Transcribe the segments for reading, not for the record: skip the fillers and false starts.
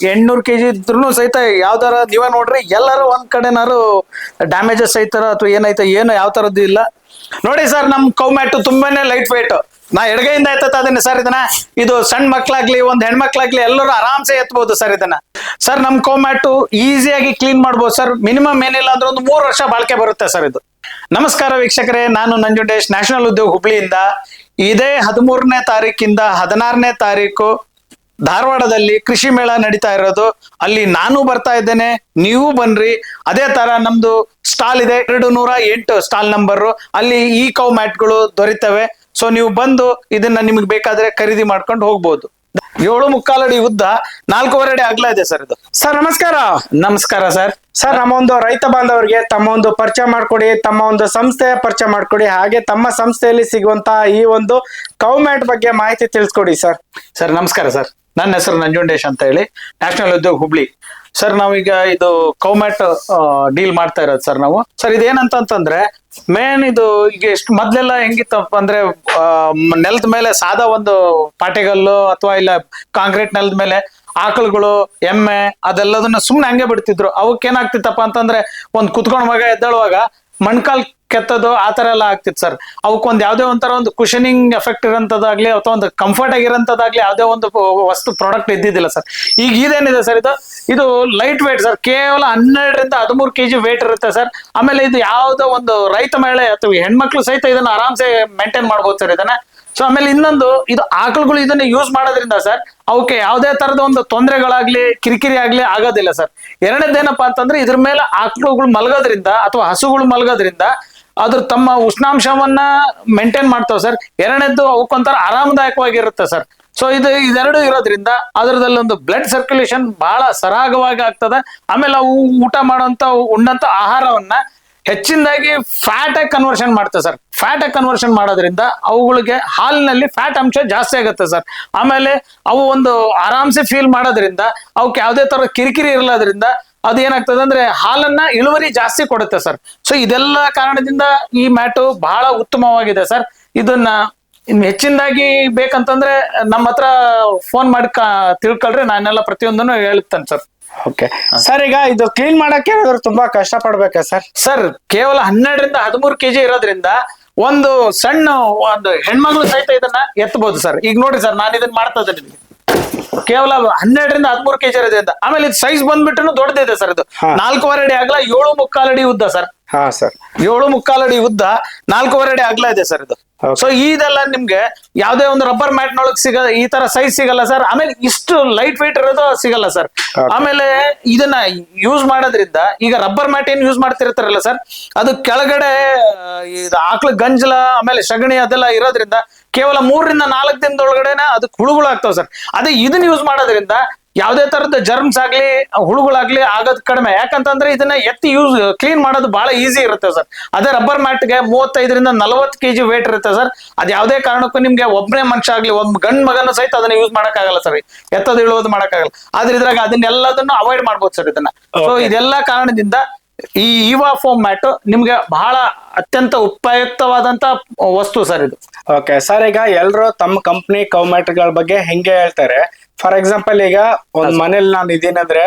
800 kg ಇದ್ರು ಸಹಿತ ಯಾವ್ದಾರ ನೀವೇ ನೋಡ್ರಿ ಎಲ್ಲಾರು ಒಂದ್ ಕಡೆನಾರು ಡ್ಯಾಮೇಜಸ್ ಐತಾರ ಅಥವಾ ಏನೈತ ಏನು ಯಾವ ತರದ್ದು ಇಲ್ಲ ನೋಡಿ ಸರ್. ನಮ್ ಕೌ ಮ್ಯಾಟ್ ತುಂಬಾನೇ ಲೈಟ್ ವೇಟ್. ನಾ ಎಡಗೈಯಿಂದ ಎತ್ತದೀನಿ ಸರ್ ಇದನ್ನ. ಇದು ಸಣ್ಣ ಮಕ್ಳಾಗ್ಲಿ ಒಂದ್ ಹೆಣ್ಮಕ್ಳಾಗ್ಲಿ ಎಲ್ಲರೂ ಆರಾಮ್ಸೆ ಎತ್ತಬಹುದು ಸರ್ ಇದನ್ನ. ಸರ್ ನಮ್ ಕೌ ಮ್ಯಾಟು ಈಸಿಯಾಗಿ ಕ್ಲೀನ್ ಮಾಡ್ಬೋದು ಸರ್. ಮಿನಿಮಮ್ ಏನಿಲ್ಲ ಅಂದ್ರೆ ಒಂದು 3 ವರ್ಷ ಬಾಳಿಕೆ ಬರುತ್ತೆ ಸರ್ ಇದು. ನಮಸ್ಕಾರ ವೀಕ್ಷಕರೇ, ನಾನು ನಂಜುಂಡೇಶ್, ನ್ಯಾಷನಲ್ ಉದ್ಯೋಗ ಹುಬ್ಳಿಯಿಂದ. ಇದೇ 13ನೇ ತಾರೀಕಿಂದ 16ನೇ ತಾರೀಕು ಧಾರವಾಡದಲ್ಲಿ ಕೃಷಿ ಮೇಳ ನಡೀತಾ ಇರೋದು. ಅಲ್ಲಿ ನಾನು ಬರ್ತಾ ಇದ್ದೇನೆ, ನೀವು ಬನ್ರಿ. ಅದೇ ತರ ನಮ್ದು ಸ್ಟಾಲ್ ಇದೆ, 208 ಸ್ಟಾಲ್ ನಂಬರ್. ಅಲ್ಲಿ ಈ ಕೌ ಮ್ಯಾಟ್ಗಳು ದೊರೀತವೆ. ಸೊ ನೀವು ಬಂದು ಇದನ್ನ ನಿಮ್ಗೆ ಬೇಕಾದ್ರೆ ಖರೀದಿ ಮಾಡ್ಕೊಂಡು ಹೋಗ್ಬೋದು. 7.25 ಅಡಿ ಉದ್ದ, 4.25 ಅಡಿ ಅಗಲ ಇದೆ ಸರ್ ಇದು. ಸರ್ ನಮಸ್ಕಾರ. ನಮಸ್ಕಾರ ಸರ್. ಸರ್ ನಮ್ಮ ಒಂದು ರೈತ ಬಾಂಧವರಿಗೆ ತಮ್ಮ ಒಂದು ಪರಿಚಯ ಮಾಡ್ಕೊಡಿ, ತಮ್ಮ ಒಂದು ಸಂಸ್ಥೆಯ ಪರಿಚಯ ಮಾಡ್ಕೊಡಿ, ಹಾಗೆ ತಮ್ಮ ಸಂಸ್ಥೆಯಲ್ಲಿ ಸಿಗುವಂತಹ ಈ ಒಂದು ಕೌ ಮ್ಯಾಟ್ ಬಗ್ಗೆ ಮಾಹಿತಿ ತಿಳಿಸ್ಕೊಡಿ ಸರ್. ಸರ್ ನಮಸ್ಕಾರ ಸರ್. ನನ್ನ ಹೆಸರು ನಂಜುಂಡೇಶ್ ಅಂತ ಹೇಳಿ, ನ್ಯಾಷನಲ್ ಉದ್ಯೋಗ ಹುಬ್ಳಿ. ಸರ್ ನಾವೀಗ ಇದು ಕೌ ಮ್ಯಾಟ್ ಡೀಲ್ ಮಾಡ್ತಾ ಇರೋದು ಸರ್ ನಾವು. ಸರ್ ಇದೇನಂತಂದ್ರೆ ಮೇನ್ ಇದು ಈಗ ಎಷ್ಟು ಮೊದ್ಲೆಲ್ಲ ಹೆಂಗಿತ್ತಪ್ಪ ಅಂದ್ರೆ ನೆಲದ ಮೇಲೆ ಸಾದಾ ಒಂದು ಪಾಟೆಗಲ್ಲು ಅಥವಾ ಇಲ್ಲ ಕಾಂಕ್ರೀಟ್ ನೆಲದ ಮೇಲೆ ಆಕಳುಗಳು, ಎಮ್ಮೆ ಅದೆಲ್ಲದನ್ನ ಸುಮ್ನೆ ಹಂಗೆ ಬಿಡ್ತಿದ್ರು. ಅವಕ್ಕೆ ಏನಾಗ್ತಿತ್ತಪ್ಪ ಅಂತಂದ್ರೆ ಒಂದ್ ಕುತ್ಕೊಂಡ್ ಮಗ ಎದ್ದೇಳುವಾಗ ಮಣ್ಕಾಲ್ ಕೆತ್ತದು ಆ ತರ ಎಲ್ಲ ಆಗ್ತಿತ್ತು ಸರ್. ಅವಕ್ಕೊಂದ್ ಯಾವ್ದೇ ಒಂಥರ ಒಂದು ಕುಶನಿಂಗ್ ಎಫೆಕ್ಟ್ ಇರೋಂಥದ್ದಾಗ್ಲಿ ಅಥವಾ ಒಂದು ಕಂಫರ್ಟ್ ಆಗಿರೋಂಥದ್ದಾಗ್ಲಿ ಯಾವ್ದೇ ಒಂದು ವಸ್ತು ಪ್ರಾಡಕ್ಟ್ ಇದ್ದಿದ್ದಿಲ್ಲ ಸರ್. ಈಗ ಇದೇನಿದೆ ಸರ್, ಇದು ಲೈಟ್ ವೇಟ್ ಸರ್. ಕೇವಲ 12 ರಿಂದ 13 kg ವೇಟ್ ಇರುತ್ತೆ ಸರ್. ಆಮೇಲೆ ಇದು ಯಾವ್ದೋ ಒಂದು ರೈತ ಮಹಿಳೆ ಅಥವಾ ಹೆಣ್ಮಕ್ಳು ಸಹಿತ ಇದನ್ನ ಆರಾಮ್ಸೆ ಮೇಂಟೈನ್ ಮಾಡ್ಬೋದು ಸರ್ ಇದನ್ನ. ಸೊ ಆಮೇಲೆ ಇನ್ನೊಂದು, ಇದು ಆಕಳುಗಳು ಇದನ್ನ ಯೂಸ್ ಮಾಡೋದ್ರಿಂದ ಸರ್ ಅವಕ್ಕೆ ಯಾವುದೇ ತರದ ಒಂದು ತೊಂದರೆಗಳಾಗ್ಲಿ ಕಿರಿಕಿರಿ ಆಗ್ಲಿ ಆಗೋದಿಲ್ಲ ಸರ್. ಎರಡನೇದೇನಪ್ಪಾ ಅಂತಂದ್ರೆ ಇದ್ರ ಮೇಲೆ ಆಕಳುಗಳು ಮಲಗೋದ್ರಿಂದ ಅಥವಾ ಹಸುಗಳು ಮಲಗೋದ್ರಿಂದ ಅದ್ರ ತಮ್ಮ ಉಷ್ಣಾಂಶವನ್ನ ಮೇಂಟೈನ್ ಮಾಡ್ತಾವ ಸರ್. ಎರಡನೇದ್ದು ಅವಕ್ಕೊಂಥರ ಆರಾಮದಾಯಕವಾಗಿರುತ್ತೆ ಸರ್. ಸೊ ಇದೆರಡು ಇರೋದ್ರಿಂದ ಅದರದಲ್ಲಿ ಒಂದು ಬ್ಲಡ್ ಸರ್ಕ್ಯುಲೇಷನ್ ಬಹಳ ಸರಾಗವಾಗಿ ಆಗ್ತದೆ. ಆಮೇಲೆ ಅವು ಊಟ ಮಾಡೋಂತ ಉಣ್ಣಂತ ಆಹಾರವನ್ನ ಹೆಚ್ಚಿನದಾಗಿ ಫ್ಯಾಟ್ ಆಗಿ ಕನ್ವರ್ಷನ್ ಮಾಡ್ತದೆ ಸರ್. ಫ್ಯಾಟ್ ಆಗಿ ಕನ್ವರ್ಷನ್ ಮಾಡೋದ್ರಿಂದ ಅವುಗಳಿಗೆ ಹಾಲಿನಲ್ಲಿ ಫ್ಯಾಟ್ ಅಂಶ ಜಾಸ್ತಿ ಆಗುತ್ತೆ ಸರ್. ಆಮೇಲೆ ಅವು ಒಂದು ಆರಾಮ್ಸೆ ಫೀಲ್ ಮಾಡೋದ್ರಿಂದ ಅವಕ್ಕೆ ಯಾವುದೇ ತರ ಕಿರಿಕಿರಿ ಇರಲಾದ್ರಿಂದ ಅದೇನಾಗ್ತದೆ ಅಂದ್ರೆ ಹಾಲನ್ನ ಇಳುವರಿ ಜಾಸ್ತಿ ಕೊಡುತ್ತೆ ಸರ್. ಸೊ ಇದೆಲ್ಲ ಕಾರಣದಿಂದ ಈ ಮ್ಯಾಟು ಬಹಳ ಉತ್ತಮವಾಗಿದೆ ಸರ್. ಇದನ್ನ ಇನ್ನು ಹೆಚ್ಚಿನದಾಗಿ ಬೇಕಂತಂದ್ರೆ ನಮ್ಮ ಹತ್ರ ಫೋನ್ ಮಾಡಿ ತಿಳ್ಕೊಳ್ರಿ, ನಾನೆಲ್ಲ ಪ್ರತಿಯೊಂದನ್ನು ಹೇಳ್ತೇನೆ ಸರ್. ಓಕೆ ಸರ್, ಈಗ ಇದು ಕ್ಲೀನ್ ಮಾಡಕ್ಕೆ ಏನಾದ್ರು ತುಂಬಾ ಕಷ್ಟ ಪಡ್ಬೇಕಾ ಸರ್? ಸರ್ ಕೇವಲ 12 ರಿಂದ 13 kg ಇರೋದ್ರಿಂದ ಒಂದು ಸಣ್ಣ ಒಂದು ಹೆಣ್ಮಗಳು ಸಹಿತ ಇದನ್ನ ಎತ್ತಬಹುದು ಸರ್. ಈಗ ನೋಡಿ ಸರ್, ನಾನು ಇದನ್ನ ಮಾಡ್ತಾ ಇದ್ದೇನೆ. ಕೇವಲ 12 ರಿಂದ 13 kg ಇರೋದ್ರಿಂದ. ಆಮೇಲೆ ಇದು ಸೈಜ್ ಬಂದ್ಬಿಟ್ಟು ದೊಡ್ಡದಿದೆ ಸರ್. ಇದು 4.25 ಅಡಿ ಅಗಲ, 7.25 ಅಡಿ ಉದ್ದ ಸರ್. ಹಾ ಸರ್, 7.25 ಅಡಿ ಉದ್ದ, 4.25 ಅಡಿ ಅಗಲ ಇದೆ ಸರ್ ಇದು. ಸೊ ಇದೆಲ್ಲ ನಿಮ್ಗೆ ಯಾವ್ದೇ ಒಂದು ರಬ್ಬರ್ ಮ್ಯಾಟ್ ನೊಳಗ್ ಈ ತರ ಸೈಜ್ ಸಿಗಲ್ಲ ಸರ್. ಆಮೇಲೆ ಇಷ್ಟು ಲೈಟ್ ವೇಟ್ ಇರೋದು ಸಿಗಲ್ಲ ಸರ್. ಆಮೇಲೆ ಇದನ್ನ ಯೂಸ್ ಮಾಡೋದ್ರಿಂದ, ಈಗ ರಬ್ಬರ್ ಮ್ಯಾಟ್ ಏನ್ ಯೂಸ್ ಮಾಡ್ತಿರ್ತಾರಲ್ಲ ಸರ್, ಅದು ಕೆಳಗಡೆ ಇದು ಆಕಳ ಗಂಜಲ ಆಮೇಲೆ ಸಗಣಿ ಅದೆಲ್ಲ ಇರೋದ್ರಿಂದ ಕೇವಲ 3 ರಿಂದ 4 ದಿನದೊಳಗಡೆನೆ ಅದಕ್ಕೆ ಹುಳುಗಳಾಗ್ತಾವ ಸರ್. ಅದೇ ಇದನ್ನ ಯೂಸ್ ಮಾಡೋದ್ರಿಂದ ಯಾವ್ದೇ ತರದ ಜರ್ಮ್ಸ್ ಆಗ್ಲಿ ಹುಳುಗಳಾಗ್ಲಿ ಆಗೋದ್ ಕಡಿಮೆ. ಯಾಕಂತಂದ್ರೆ ಇದನ್ನ ಎತ್ತಿ ಕ್ಲೀನ್ ಮಾಡೋದು ಬಹಳ ಈಸಿ ಇರುತ್ತೆ ಸರ್. ಅದೇ ರಬ್ಬರ್ ಮ್ಯಾಟ್ಗೆ 35 ರಿಂದ 40 kg ವೇಟ್ ಇರುತ್ತೆ ಸರ್. ಅದ್ ಯಾವ್ದೇ ಕಾರಣಕ್ಕೂ ನಿಮ್ಗೆ ಒಬ್ಬನೇ ಮನುಷ್ಯ ಆಗ್ಲಿ ಒಬ್ಬ ಗಂಡ್ ಮಗನ ಸಹಿತ ಅದನ್ನ ಯೂಸ್ ಮಾಡಕ್ಕಾಗಲ್ಲ ಸರ್. ಎತ್ತೋದು ಇಳುವುದು ಮಾಡಕ್ಕಾಗಲ್ಲ. ಆದ್ರೆ ಇದ್ರಾಗ ಅದನ್ನೆಲ್ಲದನ್ನು ಅವಾಯ್ಡ್ ಮಾಡ್ಬೋದು ಸರ್ ಇದನ್ನ. ಸೊ ಇದೆಲ್ಲ ಕಾರಣದಿಂದ ಈ ಈವಾ ಫೋಮ್ ಮ್ಯಾಟ್ ನಿಮ್ಗೆ ಬಹಳ ಅತ್ಯಂತ ಉಪಯುಕ್ತವಾದಂತ ವಸ್ತು ಸರ್ ಇದು. ಓಕೆ ಸರ್, ಈಗ ಎಲ್ರು ತಮ್ಮ ಕಂಪ್ನಿ ಕೌ ಮ್ಯಾಟ್ ಗಳ ಬಗ್ಗೆ ಹೆಂಗೆ ಹೇಳ್ತಾರೆ. ಫಾರ್ ಎಕ್ಸಾಂಪಲ್, ಈಗ ಒಂದ್ ಮನೇಲಿ ನಾನು ಇದೀನಂದ್ರೆ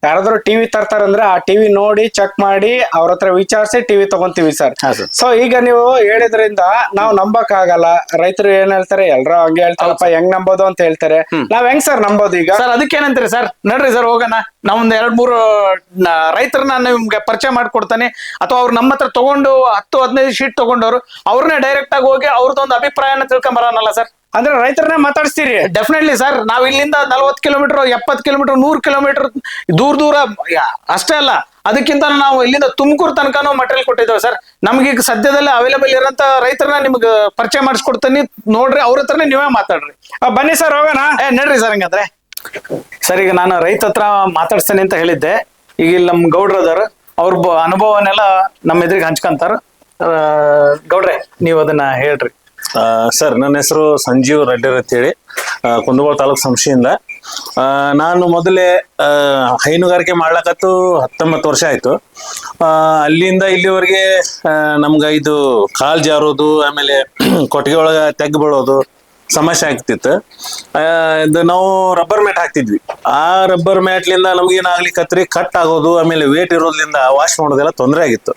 ಯಾರಾದ್ರೂ ಟಿವಿ ತರ್ತಾರಂದ್ರೆ ಆ ಟಿವಿ ನೋಡಿ ಚೆಕ್ ಮಾಡಿ ಅವ್ರ ಹತ್ರ ವಿಚಾರಿಸಿ ಟಿವಿ ತಗೊಂತೀವಿ ಸರ್. ಸೊ ಈಗ ನೀವು ಹೇಳಿದ್ರಿಂದ ನಾವು ನಂಬಕ್ ಆಗಲ್ಲ. ರೈತರು ಏನ್ ಹೇಳ್ತಾರೆ, ಎಲ್ರು ಹಂಗೆ ಹೇಳ್ತಾರಪ್ಪ, ಹೆಂಗ್ ನಂಬೋದು ಅಂತ ಹೇಳ್ತಾರೆ. ನಾವ್ ಹೆಂಗ್ ಸರ್ ನಂಬೋದು? ಈಗ ಸರ್ ಅದಕ್ಕೆ ಏನಂತೀರಿ ಸರ್, ನಡ್ರಿ ಸರ್ ಹೋಗೋಣ. ನಾವೊಂದ್ 2-3 ರೈತರನ್ನ ನಿಮ್ಗೆ ಪರಿಚಯ ಮಾಡ್ಕೊಡ್ತಾನೆ. ಅಥವಾ ಅವ್ರು ನಮ್ಮ ಹತ್ರ ತಗೊಂಡು 10-15 ಶೀಟ್ ತಗೊಂಡವ್ರು ಅವ್ರನ್ನೇ ಡೈರೆಕ್ಟ್ ಆಗಿ ಹೋಗಿ ಅವ್ರದ್ದೊಂದು ಅಭಿಪ್ರಾಯನ ತಿಳ್ಕೊಂಬರೋನಲ್ಲ ಸರ್. ಅಂದ್ರೆ ರೈತರನ್ನ ಮಾತಾಡಿಸ್ತೀರಿ? Definitely sir. ನಾವ್ ಇಲ್ಲಿಂದ 40 ಕಿಲೋಮೀಟರ್ 70 ಕಿಲೋಮೀಟರ್ 100 ಕಿಲೋಮೀಟರ್ ದೂರ ಅಷ್ಟೇ ಅಲ್ಲ, ಅದಕ್ಕಿಂತ ನಾವು ಇಲ್ಲಿಂದ ತುಮಕೂರು ತನಕನೂ ಮಟೀರಿಯಲ್ ಕೊಟ್ಟಿದ್ದೇವೆ ಸರ್. ನಮ್ಗೀಗ ಸದ್ಯದಲ್ಲೇ ಅವೈಲೇಬಲ್ ಇರೋಂತ ರೈತರನ್ನ ನಿಮ್ಗೆ ಪರಿಚಯ ಮಾಡಿಸ್ಕೊಡ್ತೀನಿ, ನೋಡ್ರಿ, ಅವ್ರ ಹತ್ರನೇ ನೀವೇ ಮಾತಾಡ್ರಿ. ಬನ್ನಿ ಸರ್ ಹೋಗೋಣ. ನಡ್ರಿ ಸರ್. ಹಂಗಂದ್ರೆ ಸರ್, ಈಗ ನಾನು ರೈತ ಹತ್ರ ಮಾತಾಡ್ಸ್ತೇನೆ ಅಂತ ಹೇಳಿದ್ದೆ. ಈಗ ಇಲ್ಲಿ ನಮ್ ಗೌಡ್ರದಾರ, ಅವ್ರ ಅನುಭವನೆಲ್ಲ ನಮ್ಮ ಎದುರಿಗೆ ಹಂಚ್ಕೊಂತಾರ. ಗೌಡ್ರೆ, ನೀವು ಅದನ್ನ ಹೇಳ್ರಿ. ಸರ್, ನನ್ನ ಹೆಸರು ಸಂಜೀವ್ ರೆಡ್ಡಿ ಅಂತ ಹೇಳಿ, ಕುಂದಗೋಳ ತಾಲೂಕು ಸಂಶಿಯಿಂದ. ನಾನು ಮೊದಲೇ ಹೈನುಗಾರಿಕೆ ಮಾಡ್ಲಕತ್ತು 19 ವರ್ಷ ಆಯ್ತು. ಅಲ್ಲಿಂದ ಇಲ್ಲಿವರೆಗೆ ನಮ್ಗೆ ಇದು ಕಾಲ್ ಜಾರೋದು, ಆಮೇಲೆ ಕೊಟ್ಟಿಗೆ ಒಳಗ ತೆಗ್ ಬೀಳೋದು, ಸಮಸ್ಯೆ ಆಗ್ತಿತ್ತು. ಇದು ನಾವು ರಬ್ಬರ್ ಮ್ಯಾಟ್ ಹಾಕ್ತಿದ್ವಿ. ಆ ರಬ್ಬರ್ ಮ್ಯಾಟ್ಲಿಂದ ನಮ್ಗೆ ಏನಾಗ್ಲಿಕ್ಕತ್ರಿ, ಕಟ್ ಆಗೋದು, ಆಮೇಲೆ ವೇಟ್ ಇರೋದ್ರಿಂದ ವಾಶ್ ಮಾಡೋದೆಲ್ಲ ತೊಂದರೆ ಆಗಿತ್ತು.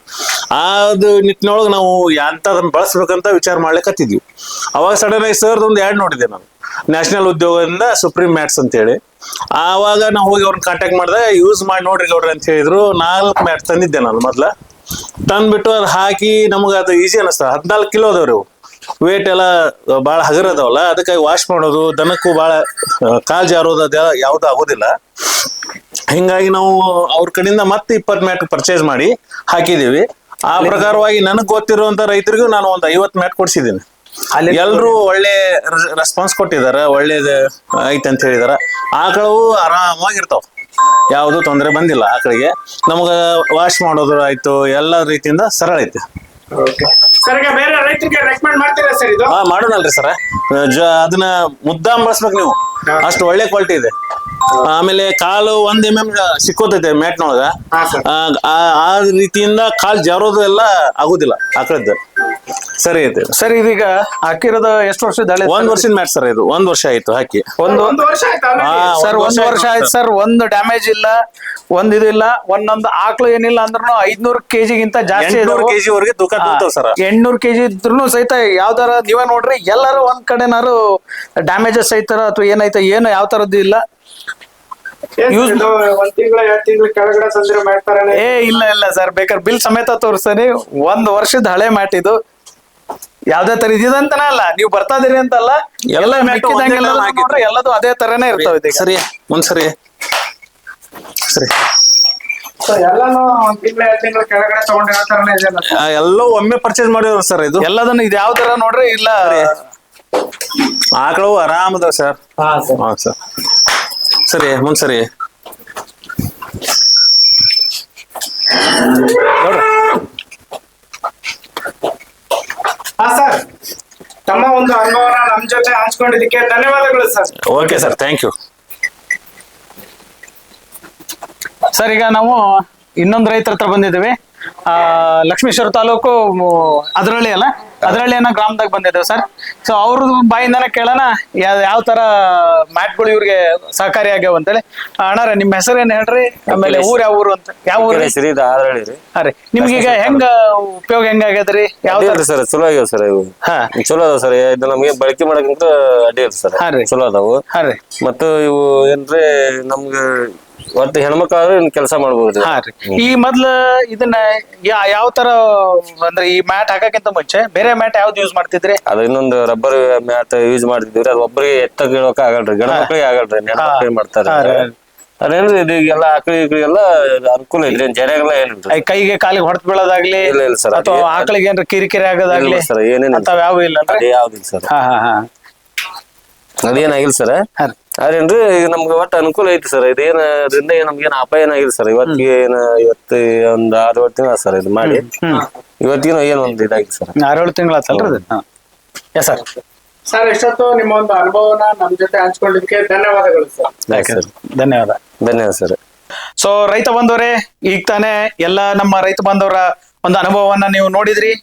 ಅದು ನಿಟ್ಟಿನೊಳಗೆ ನಾವು ಅಂತದನ್ನ ಬಳಸ್ಬೇಕಂತ ವಿಚಾರ ಮಾಡ್ಲಿಕ್ಕತ್ತಿದ್ವಿ. ಅವಾಗ ಸಡನ್ ಆಗಿ ಸರ್ದು ಒಂದು ಆ್ಯಡ್ ನೋಡಿದೆ ನಾನು, ನ್ಯಾಷನಲ್ ಉದ್ಯೋಗದಿಂದ ಸುಪ್ರೀಂ ಮ್ಯಾಟ್ಸ್ ಅಂತೇಳಿ. ಆವಾಗ ನಾವು ಹೋಗಿ ಅವ್ರನ್ನ ಕಾಂಟ್ಯಾಕ್ಟ್ ಮಾಡಿದೆ, ಯೂಸ್ ಮಾಡಿ ನೋಡ್ರಿ ಗೌಡ್ರಿ ಅಂತ ಹೇಳಿದ್ರು. 4 ಮ್ಯಾಟ್ ತಂದಿದ್ದೆ ನಾನು ಮೊದ್ಲ. ತಂದ್ಬಿಟ್ಟು ಅದು ಹಾಕಿ ನಮ್ಗೆ ಅದು ಈಸಿ ಅನಿಸ್ತ. 14 ಕಿಲೋ ಅದಾವ್ರಿ ಅವು. ವೇಟ್ ಎಲ್ಲ ಭಾಳ ಹಗರ ಅದಾವಲ್ಲ, ಅದಕ್ಕಾಗಿ ವಾಶ್ ಮಾಡೋದು, ದನಕ್ಕೂ ಭಾಳ ಕಾಲ್ ಜಾರೋದು ಅದೆಲ್ಲ ಯಾವ್ದು ಆಗೋದಿಲ್ಲ. ಹಿಂಗಾಗಿ ನಾವು ಅವ್ರ ಕಡೆಯಿಂದ ಮತ್ತೆ 20 ಮ್ಯಾಟ್ ಪರ್ಚೇಸ್ ಮಾಡಿ ಹಾಕಿದೀವಿ. ಆ ಪ್ರಕಾರವಾಗಿ ನನಗ್ ಗೊತ್ತಿರುವಂತ ರೈತರಿಗೂ ನಾನು ಒಂದು 50 ಮ್ಯಾಟ್ ಕೊಡ್ಸಿದ್ದೀನಿ. ಎಲ್ರು ಒಳ್ಳೆ ರೆಸ್ಪಾನ್ಸ್ ಕೊಟ್ಟಿದಾರ, ಒಳ್ಳೇದ್ ಐತೆ ಅಂತ ಹೇಳಿದಾರ. ಆಕಳವು ಆರಾಮಾಗಿರ್ತಾವ, ಯಾವ್ದು ತೊಂದರೆ ಬಂದಿಲ್ಲ ಆಕಳಿಗೆ. ನಮ್ಗ ವಾಶ್ ಮಾಡೋದು ಆಯ್ತು, ಎಲ್ಲ ರೀತಿಯಿಂದ ಸರಳ ಐತಿ. ಸರ್, ಈಗ ಬೇರೆ ರೈತರಿಗೆ ರೆಕಮೆಂಡ್ ಮಾಡ್ತೀರಾ ಸರ್ ಇದು? ಹಾ, ಮಾಡೋಣಲ್ರಿ ಸರ್. ಅದನ್ನ ಮುದ್ದಾಂ ಬಳಸ್ಬೇಕು ನೀವು, ಅಷ್ಟು ಒಳ್ಳೆ ಕ್ವಾಲಿಟಿ ಇದೆ. ಆಮೇಲೆ ಕಾಲು 1 mm ಸಿಕ್ಕೋತೈತೆ ಮ್ಯಾಟ್ನೊಳಗ. ಆ ರೀತಿಯಿಂದ ಕಾಲ್ ಜಾರೋದು ಎಲ್ಲ ಆಗುದಿಲ್ಲ ಆಕಳದ್ದು. ಸರಿ ಐತೆ ಸರ್. ಇದೀಗ ಹಾಕಿರೋದು ಎಷ್ಟು ವರ್ಷದ ಹಳೆ? 1 ವರ್ಷದ ಮ್ಯಾಟ್ ಸರ್. ಇದು 1 ವರ್ಷ ಆಯ್ತು ಹಾಕಿ. ಒಂದು ವರ್ಷ ಆಯ್ತಾ? ಸರ್ 1 ವರ್ಷ ಆಯ್ತು ಸರ್. ಒಂದು ಡ್ಯಾಮೇಜ್ ಇಲ್ಲ, ಒಂದಿದಿಲ್ಲ. ಒಂದೊಂದು ಆಕಳು ಏನಿಲ್ಲ ಅಂದ್ರೂ 500 kg ಜಾಸ್ತಿ, 800 kg ವರೆಗೆ ತೂಕ ತೂಗ್ತಾವ ಸರ್. 800 kg ಇದ್ರು ಸಹಿತ ಯಾವ್ದಾರ ನೀವೇ ನೋಡ್ರಿ, ಎಲ್ಲಾರು ಒಂದ್ ಕಡೆನಾರು ಡ್ಯಾಮೇಜಸ್ ಐತಾರ ಅಥವಾ ಏನೈತ, ಏನು ಯಾವ ತರದ್ದು ಇಲ್ಲ. ಯೂಸ್ 1 ತಿಂಗಳ 2 ತಿಂಗಳ ಕೆಳಗಡೆ ತಂದ್ರೆ ಮಾಡ್ತಾರ? ಇಲ್ಲ ಇಲ್ಲ ಸರ್, ಬೇಕಾದ್ರೆ ಬಿಲ್ ಸಮೇತ ತೋರಿಸ್ತಾನೆ. 1 ವರ್ಷದ ಹಳೆ ಮ್ಯಾಟ್ ಇದು. ಯಾವ್ದೇ ತರ ಇದಂತನ ಅಲ್ಲ, ನೀವು ಬರ್ತಾ ಇದೀರಿ ಅಂತಲ್ಲ, ಎಲ್ಲ ಮಿಕ್ಕಿದಂಗೆಲ್ಲ ನೋಡ್ರಿ ಎಲ್ಲದು ಅದೇ ತರನೇ ಇರ್ತಾವ. ಸರಿ, ಒಂದ್ಸರಿ ಸರಿ. ಎಲ್ಲಾನು 1 ತಿಂಗಳ 2 ತಿಂಗಳ ಕೆಳಗಡೆ ತಗೊಂಡ್ರೆ ಆ ತರನೇ ಇದೆ. ಎಲ್ಲವೂ ಒಮ್ಮೆ ಪರ್ಚೇಸ್ ಮಾಡಿದ್ರು ಸರ್. ಇದು ಎಲ್ಲದನ್ನು ಇದು ಯಾವ ತರ ನೋಡ್ರಿ, ಇಲ್ಲ ಆಕಳು ಆರಾಮದ ಸರ್. ಹಾ ಸರ್, ಸರಿ ಮುಂದ್ಸರಿ. ಹಾ ಸರ್, ತಮ್ಮ ಒಂದು ಅನುಭವನ ನಮ್ ಜೊತೆ ಹಂಚ್ಕೊಂಡಿದ್ದಕ್ಕೆ ಧನ್ಯವಾದಗಳು sir. Okay sir, thank you sir. ಈಗ ನಾವು ಇನ್ನೊಂದು ರೈತರ ಹತ್ರ ಬಂದಿದ್ದೀವಿ. ಲಕ್ಷ್ಮೀಶ್ವರ ತಾಲೂಕು ಅದರಳ್ಳಿ ಅಲ್ಲ, ಅದರಳ್ಳಿ ಅನ್ನೋ ಗ್ರಾಮದಾಗ ಬಂದಿದ್ದೇವೆ ಸರ್. ಸೊ ಅವ್ರ ಬಾಯಿಂದಾನೆ ಕೇಳೋಣ ಯಾವ ತರ ಮ್ಯಾಟ್ಗಳು ಇವ್ರಿಗೆ ಸಹಕಾರಿ ಆಗ್ಯಾವ ಅಂತೇಳಿ. ಅಣ್ಣಾರ, ನಿಮ್ಮ ಹೆಸರೇನ್ ಹೇಳ್ರಿ, ಆಮೇಲೆ ಊರ್ ಯಾವ ಊರು ಅಂತ? ಯಾವ ಊರು? ಹಾ ರೀ. ನಿಮ್ಗೆ ಈಗ ಹೆಂಗ ಉಪಯೋಗ ಹೆಂಗ ಆಗ್ಯದ್ರಿ? ಯಾವ್ದು ಸರ್? ಚಲೋ ಆಗ್ಯಾವ ಸರ್. ಇವು ಚಲೋ ಅದಾವ ಸರ್. ಇದು ನಮ್ಗೆ ಬಳಕೆ ಮಾಡಕ್ಕಿಂತ ಅಡ್ಡಿ ಇರ್ತದೆ ಸರ್. ಚಲೋ ಅದಾವು. ಮತ್ತು ಇವು ಏನ್ರಿ ನಮ್ಗ ಒಟ್ಟು ಹೆಣ್ಮಕ್ಳಾದ್ರೆ ಕೆಲಸ ಮಾಡ್ಬೋದು. ಈ ಮೊದ್ಲ ಇದನ್ನ ಯಾವ ತರ ಅಂದ್ರೆ ಈ ಮ್ಯಾಟ್ ಹಾಕಕ್ಕಿಂತ ಮುಂಚೆ ಬೇರೆ ಮ್ಯಾಟ್ ಯಾವ್ದು ಯೂಸ್ ಮಾಡ್ತಿದ್ರಿ? ಅದು ಇನ್ನೊಂದು ರಬ್ಬರ್ ಮ್ಯಾಟ್ ಯೂಸ್ ಮಾಡ್ತಿದ್ವಿ. ಅದು ಒಬ್ಬರಿಗೆ ಎತ್ತಕ್ ಆಗಲ್ರಿ, ಗಂಡ ಮಕ್ಳಿಗೆ ಆಗಲ್ರಿ, ಹೆಣ್ಮಕ್ಳಿಗೆ ಮಾಡ್ತಾರೆ. ಅದೇನ್ರಿ ಇದೆಲ್ಲ ಆಕಳಿಗೆಲ್ಲ ಅನುಕೂಲ ಐತ್ರಿ, ಜರ್ಯಾಗೆಲ್ಲ ಏನಿಲ್ರಿ. ಕೈಗೆ ಕಾಲಿಗೆ ಹೊಡೆದ್ ಬೀಳೋದಾಗ್ಲಿ ಇಲ್ಲ ಸರ್, ಅಥವಾ ಆಕಳಿಗೆ ಏನ್ರ ಕಿರಿಕಿರಿ ಆಗೋದಾಗ್ಲಿ ಸರ್ ಏನೇನು ಯಾವ ಇಲ್ಲ? ಯಾವ್ದಿಲ್ಲ ಸರ್, ಅದೇನಾಗಿಲ್ಲ ಸರ್. ಅದೇನ್ರಿ ನಮ್ಗೆ ಒಟ್ಟು ಅನುಕೂಲ ಐತಿ ಸರ್. ಇದೇನ ಅದರಿಂದ ನಮ್ಗೇನು ಅಪಾಯ ಏನಾಗಿಲ್ಲ ಸರ್. ಇವತ್ತು ಒಂದ್ 6-7 ತಿಂಗಳ ಸರ್ ಇದು ಮಾಡಿ. ಇವತ್ತಿನ ಏನೊಂದು ಇದಾಗಿತ್ತು ಸರ್. 6-7 ತಿಂಗಳ ಆತಲ್ರಿ. ಸರ್ ಸರ್, ಇಷ್ಟೊತ್ತು ನಿಮ್ಮ ಒಂದು ಅನುಭವನ ನಮ್ ಜೊತೆ ಹಂಚ್ಕೊಳ್ಳಿಕ್ಕೆ ಧನ್ಯವಾದಗಳು ಸರ್. ಧನ್ಯವಾದ ಸರ್. ಸೊ ರೈತ ಬಂದವರೇ, ಈಗ ತಾನೇ ಎಲ್ಲ ನಮ್ಮ ರೈತ ಬಾಂಧವರ ಒಂದು ಅನುಭವವನ್ನ ನೀವು ನೋಡಿದ್ರಿ.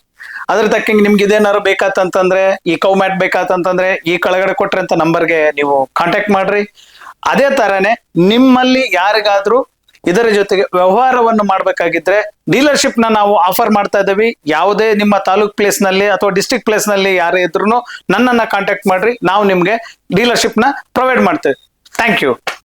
ಅದ್ರ ತಕ್ಕಂಗೆ ನಿಮ್ಗೆ ಇದೇನಾದ್ರು ಬೇಕಾತಂತಂದ್ರೆ, ಈ ಕೌ ಮ್ಯಾಟ್ ಬೇಕಾತಂತಂದ್ರೆ ಈ ಕೆಳಗಡೆ ಕೊಟ್ರಂತ ನಂಬರ್ಗೆ ನೀವು ಕಾಂಟ್ಯಾಕ್ಟ್ ಮಾಡ್ರಿ. ಅದೇ ತರನೇ ನಿಮ್ಮಲ್ಲಿ ಯಾರಿಗಾದ್ರೂ ಇದರ ಜೊತೆಗೆ ವ್ಯವಹಾರವನ್ನು ಮಾಡ್ಬೇಕಾಗಿದ್ರೆ ಡೀಲರ್ಶಿಪ್ ನ ನಾವು ಆಫರ್ ಮಾಡ್ತಾ ಇದ್ದೀವಿ. ಯಾವುದೇ ನಿಮ್ಮ ತಾಲೂಕ್ ಪ್ಲೇಸ್ ನಲ್ಲಿ ಅಥವಾ ಡಿಸ್ಟ್ರಿಕ್ಟ್ ಪ್ಲೇಸ್ ನಲ್ಲಿ ಯಾರೇ ಇದ್ರು ನನ್ನನ್ನ ಕಾಂಟ್ಯಾಕ್ಟ್ ಮಾಡ್ರಿ. ನಾವು ನಿಮ್ಗೆ ಡೀಲರ್ಶಿಪ್ ನ ಪ್ರೊವೈಡ್ ಮಾಡ್ತೇವೆ. ಥ್ಯಾಂಕ್ ಯು.